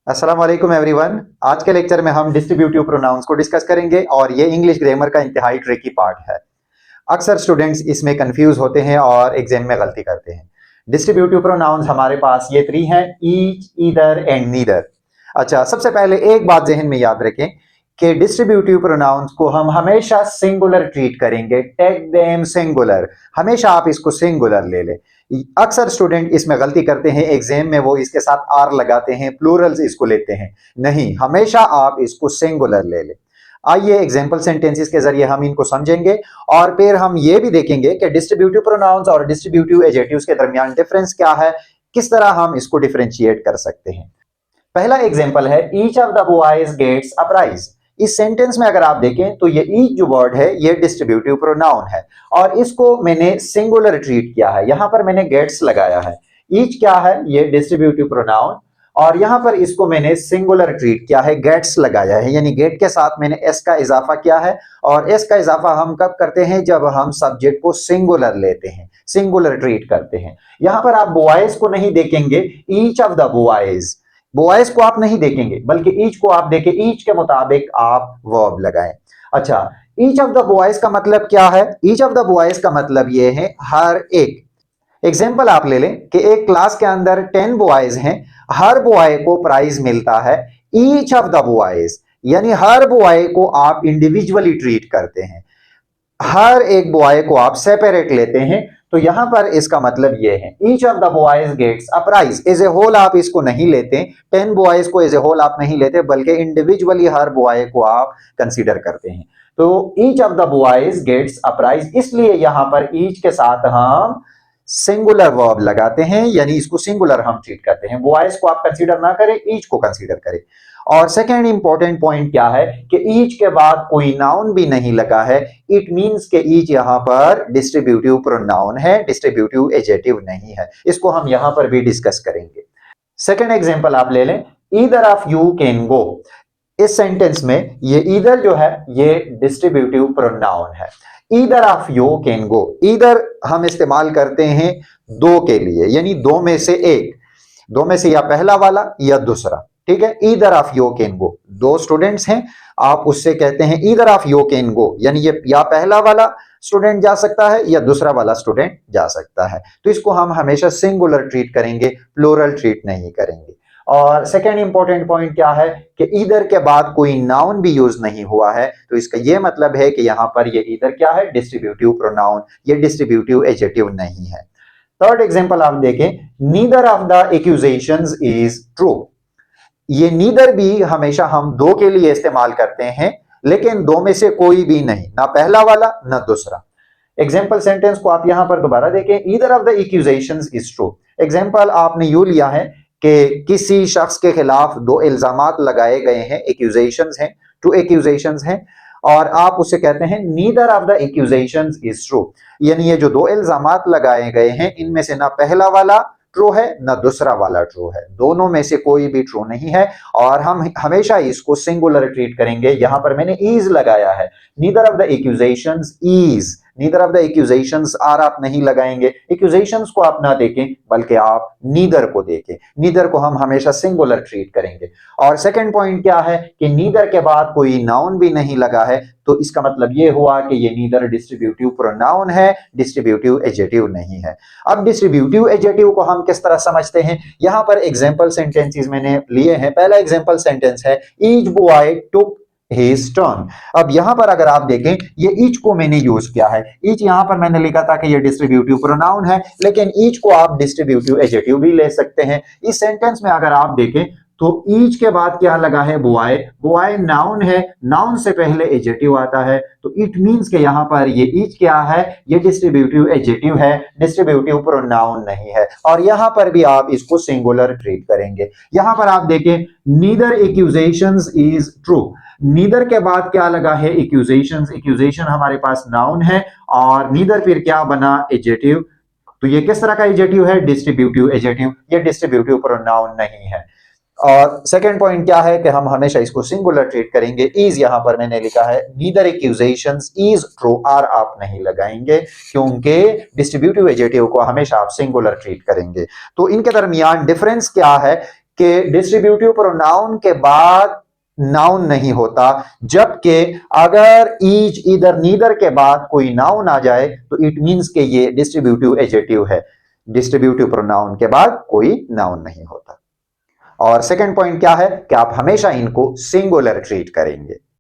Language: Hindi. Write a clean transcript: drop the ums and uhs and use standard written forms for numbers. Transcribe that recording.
अस्सलाम वालेकुम एवरीवन। आज के लेक्चर में हम डिस्ट्रीब्यूटिव प्रोनाउंस को डिस्कस करेंगे और ये इंग्लिश ग्रामर का इंतहाई ट्रिकी पार्ट है। अक्सर स्टूडेंट्स इसमें कंफ्यूज होते हैं और एग्जाम में गलती करते हैं। डिस्ट्रीब्यूटिव प्रोनाउंस हमारे पास ये 3 हैं, ईच, ईदर एंड नीदर। अच्छा, सबसे पहले एक बात जहन में याद रखें कि डिस्ट्रीब्यूटिव प्रोनाउंस को हम हमेशा सिंगुलर ट्रीट करेंगे। टेक देम सिंगुलर, हमेशा आप इसको सिंगुलर ले लें। अक्सर स्टूडेंट इसमें गलती करते हैं, एग्जाम में वो इसके साथ आर लगाते हैं, प्लूरल्स इसको लेते हैं। नहीं, हमेशा आप इसको सिंगुलर ले लें। आइए एग्जाम्पल सेंटेंसेस के जरिए हम इनको समझेंगे और फिर हम ये भी देखेंगे कि डिस्ट्रीब्यूटिव प्रोनाउंस और डिस्ट्रीब्यूटिव एडजेक्टिव्स के दरमियान डिफरेंस क्या है, किस तरह हम इसको डिफरेंशिएट कर सकते हैं। पहला एग्जाम्पल है, each of the boys gets a prize. इस सेंटेंस में अगर आप देखें तो ये ईच जो वर्ड है ये डिस्ट्रीब्यूटिव प्रोनाउन है और इसको मैंने सिंगुलर ट्रीट किया है। यहां पर मैंने गेट्स लगाया है। ईच क्या है? ये डिस्ट्रीब्यूटिव प्रोनाउन, और यहां पर इसको मैंने सिंगुलर ट्रीट किया है, गेट्स लगाया है, यानी गेट के साथ मैंने एस का इजाफा किया है। और एस का इजाफा हम कब करते हैं? जब हम सब्जेक्ट को सिंगुलर लेते हैं, सिंगुलर ट्रीट करते हैं। यहां पर आप बॉयज को नहीं देखेंगे, each of the boys, boys को आप नहीं देखेंगे बल्कि ईच को आप देखें, ईच के मुताबिक आप वर्ब लगाएं। अच्छा, ईच ऑफ द बॉयज का मतलब क्या है? ईच ऑफ द बॉयज का मतलब ये है हर एक। एग्जाम्पल आप ले लें कि एक क्लास के अंदर 10 बॉयज हैं, हर बॉय को प्राइज मिलता है। ईच ऑफ द बॉयज यानी हर बॉय को आप इंडिविजुअली ट्रीट करते हैं, हर एक बॉय को आप सेपरेट लेते हैं। तो यहां पर इसका मतलब यह है, each of the boys gets a prize. As a whole आप इसको नहीं लेते, 10 बॉयज को एज ए होल आप नहीं लेते, बल्कि इंडिविजुअली हर बॉय को आप कंसीडर करते हैं। तो each of the boys gets a prize, इसलिए यहां पर ईच के साथ हम सिंगुलर वर्ब लगाते हैं, यानी इसको सिंगुलर हम ट्रीट करते हैं। बॉयज को आप कंसीडर ना करें, ईच को कंसीडर करें। और सेकेंड इंपॉर्टेंट पॉइंट क्या है कि ईच के बाद कोई नाउन भी नहीं लगा है। इट मींस कि ईच यहां पर डिस्ट्रीब्यूटिव प्रोनाउन है, डिस्ट्रीब्यूटिव एडजेक्टिव नहीं है। इसको हम यहां पर भी डिस्कस करेंगे। सेकेंड एग्जांपल आप ले लें, either of you can go. इस सेंटेंस में ये ईदर जो है ये डिस्ट्रीब्यूटिव प्रोनाउन है। Either of you can go, either हम इस्तेमाल करते हैं दो के लिए, यानी दो में से एक, दो में से या पहला वाला या दूसरा। ठीक है, either of you can go, दो स्टूडेंट्स हैं, आप उससे कहते हैं either of you can go, यानी ये या पहला वाला स्टूडेंट जा सकता है या दूसरा वाला स्टूडेंट जा सकता है। तो इसको हम हमेशा सिंगुलर ट्रीट करेंगे, प्लूरल ट्रीट नहीं करेंगे। और सेकेंड इंपॉर्टेंट पॉइंट क्या है कि ईदर के बाद कोई नाउन भी यूज नहीं हुआ है, तो इसका यह मतलब है कि यहां पर ये ईदर क्या है? डिस्ट्रीब्यूटिव प्रोनाउन, ये डिस्ट्रीब्यूटिव एडजेक्टिव नहीं है। थर्ड एग्जांपल आप देखें, neither of the accusations is true. ये नीदर भी हमेशा हम दो के लिए इस्तेमाल करते हैं, लेकिन दो में से कोई भी नहीं, ना पहला वाला ना दूसरा। एग्जाम्पल सेंटेंस को आप यहां पर दोबारा देखें, either of the accusations is true. Example आपने यू लिया है कि किसी शख्स के खिलाफ दो इल्जामात लगाए गए हैं, एक्यूजेशंस हैं, टू एक्यूजेशंस हैं, और आप उससे कहते हैं neither of the accusations is true, यानी ये जो दो इल्जामात लगाए गए हैं इनमें से ना पहला वाला ट्रू है ना दूसरा वाला ट्रू है, दोनों में से कोई भी ट्रू नहीं है। और हम हमेशा इसको सिंगुलर ट्रीट करेंगे। यहां पर मैंने इज लगाया है, neither of the accusations is, neither of the accusations are आप नहीं लगाएंगे। एक्यूजेशंस को आप ना देखें बल्कि आप नीदर को देखें, नीदर को हम हमेशा सिंगुलर ट्रीट करेंगे। और सेकंड पॉइंट क्या है कि नीदर के बाद कोई नाउन भी नहीं लगा है, तो इसका मतलब यह हुआ कि ये नीदर डिस्ट्रीब्यूटिव प्रोनाउन है, डिस्ट्रीब्यूटिव एडजेक्टिव नहीं है। अब डिस्ट्रीब्यूटिव एडजेक्टिव को हम किस तरह समझते हैं? यहां पर एग्जांपल सेंटेंसेस मैंने लिए हैं। पहला एग्जांपल सेंटेंस है, each boy took his turn. अब यहां पर अगर आप देखें, ये ईच को मैंने यूज किया है। ईच यहां पर मैंने लिखा था कि ये डिस्ट्रीब्यूटिव प्रोनाउन है, लेकिन ईच को आप डिस्ट्रीब्यूटिव एडजेक्टिव भी ले सकते हैं। इस सेंटेंस में अगर आप देखें तो ईच के बाद क्या लगा है? बॉय। बॉय नाउन है, नाउन से पहले एडजेक्टिव आता है, तो इट मींस के यहां पर ये ईच क्या है? ये डिस्ट्रीब्यूटिव एडजेक्टिव है, डिस्ट्रीब्यूटिव प्रोनाउन नहीं है। और यहां पर भी आप इसको सिंगुलर ट्रीट करेंगे। यहां पर आप देखें, neither accusations is true, neither के बाद क्या लगा है? एक्यूजेशंस। एक्यूजेशन हमारे पास नाउन है और नीदर फिर क्या बना? एडजेक्टिव। तो ये किस तरह का एडजेक्टिव है? डिस्ट्रीब्यूटिव एडजेक्टिव, ये डिस्ट्रीब्यूटिव प्रोनाउन नहीं है। और सेकेंड पॉइंट क्या है कि हम हमेशा इसको सिंगुलर ट्रीट करेंगे। इज यहां पर मैंने लिखा है, neither accusations is true, are आप नहीं लगाएंगे क्योंकि डिस्ट्रीब्यूटिव एडजेक्टिव को हमेशा आप सिंगुलर ट्रीट करेंगे। तो इनके दरमियान डिफरेंस क्या है कि डिस्ट्रीब्यूटिव प्रोनाउन के बाद नाउन नहीं होता, जबकि अगर ईच, इधर, नीदर के बाद कोई नाउन आ जाए तो इट मींस कि ये डिस्ट्रीब्यूटिव एडजेक्टिव है। डिस्ट्रीब्यूटिव प्रोनाउन के बाद कोई नाउन नहीं होता। और सेकंड पॉइंट क्या है कि आप हमेशा इनको सिंगुलर ट्रीट करेंगे।